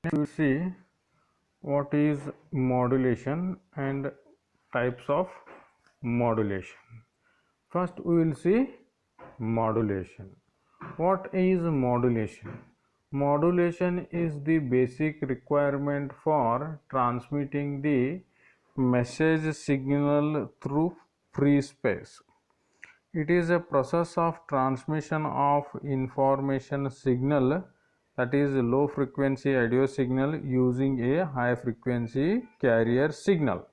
We will see what is modulation and types of modulation. First, we will see modulation. What is modulation? Modulation is the basic requirement for transmitting the message signal through free space. It is a process of transmission of information signal, that is low frequency audio signal, using a high frequency carrier signal.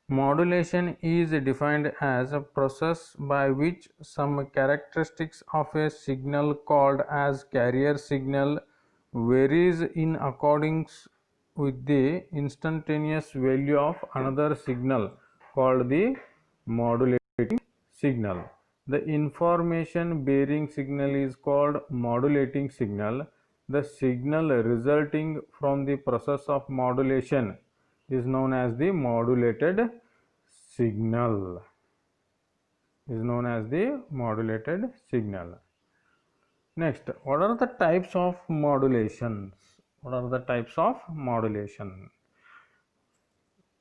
Modulation is defined as a process by which some characteristics of a signal called as carrier signal varies in accordance with the instantaneous value of another signal called the modulating signal. The information bearing signal is called modulating signal. The signal resulting from the process of modulation is known as the modulated signal. Next, what are the types of modulations?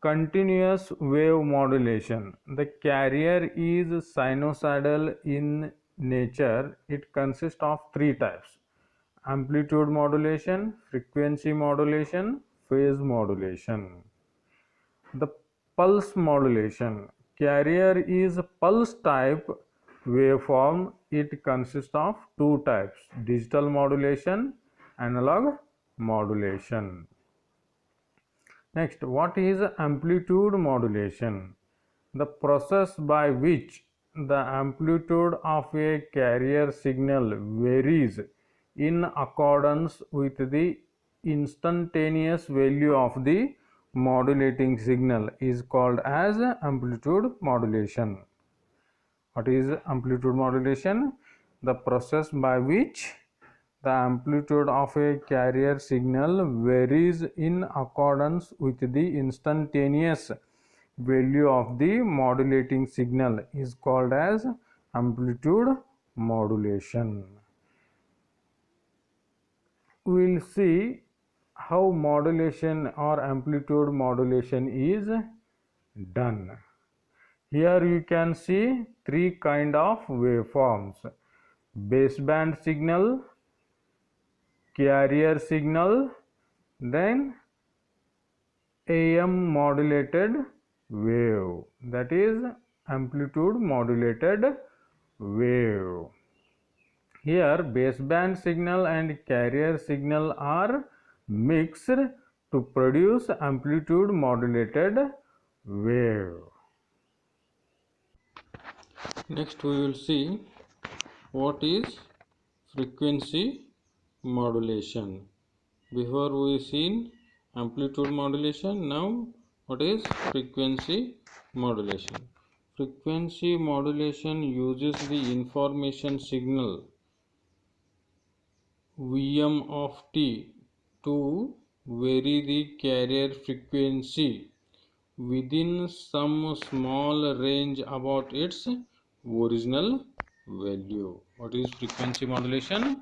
Continuous wave modulation. The carrier is sinusoidal in nature. It consists of three types: amplitude modulation, frequency modulation, phase modulation. The pulse modulation. Carrier is pulse type waveform. It consists of two types: digital modulation, analog modulation. Next, what is amplitude modulation? The process by which the amplitude of a carrier signal varies in accordance with the instantaneous value of the modulating signal is called as amplitude modulation. What is amplitude modulation? The process by which the amplitude of a carrier signal varies in accordance with the instantaneous value of the modulating signal is called as amplitude modulation. We will see how modulation or amplitude modulation is done. Here you can see three kind of waveforms: baseband signal, carrier signal, then AM modulated wave, that is amplitude modulated wave. Here baseband signal and carrier signal are mixed to produce amplitude modulated wave. Next we will see what is frequency modulation. Before we seen amplitude modulation, now what is frequency modulation? Frequency modulation uses the information signal Vm of t to vary the carrier frequency within some small range about its original value. What is frequency modulation?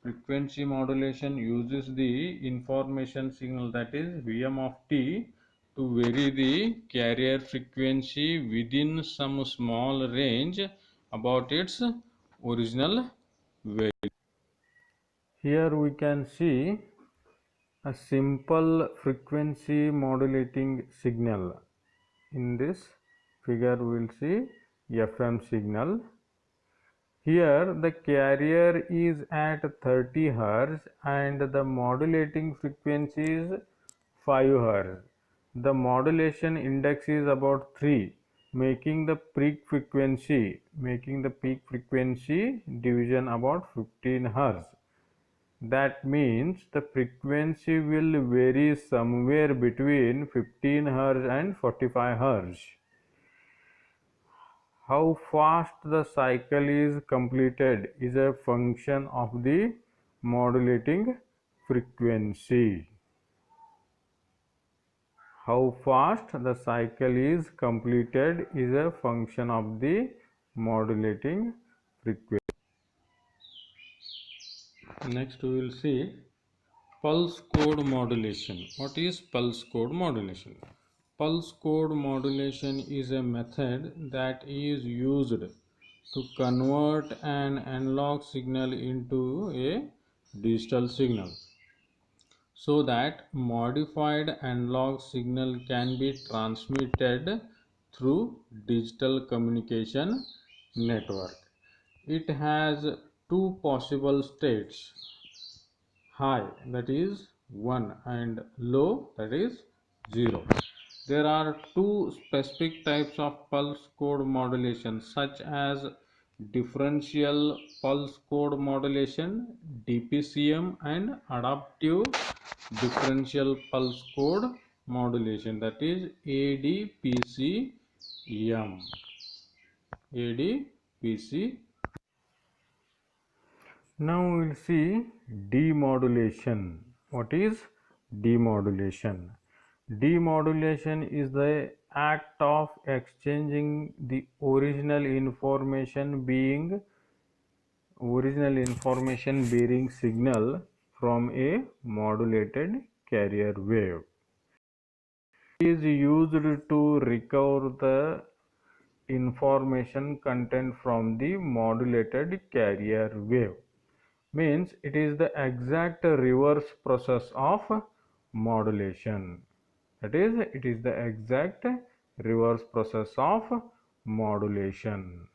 Frequency modulation uses the information signal, that is Vm of t, to vary the carrier frequency within some small range about its original value. Here we can see a simple frequency modulating signal. In this figure we will see FM signal. Here the carrier is at 30 Hz and the modulating frequency is 5 Hz. The modulation index is about 3, making the peak frequency division about 15 Hz. That means the frequency will vary somewhere between 15 Hz and 45 Hz. How fast the cycle is completed is a function of the modulating frequency. How fast the cycle is completed is a function of the modulating frequency. Next we will see Pulse code modulation. What is pulse code modulation? Pulse code modulation is a method that is used to convert an analog signal into a digital signal so that modified analog signal can be transmitted through digital communication network. It has two possible states, high that is 1 and low that is 0. There are two specific types of pulse code modulation such as differential pulse code modulation DPCM and adaptive differential pulse code modulation that is ADPCM. ADPC. Now we will see demodulation. What is demodulation? Demodulation is the act of exchanging the original information bearing signal from a modulated carrier wave. It is used to recover the information content from the modulated carrier wave. Means it is the exact reverse process of modulation. That is, it is the exact reverse process of modulation.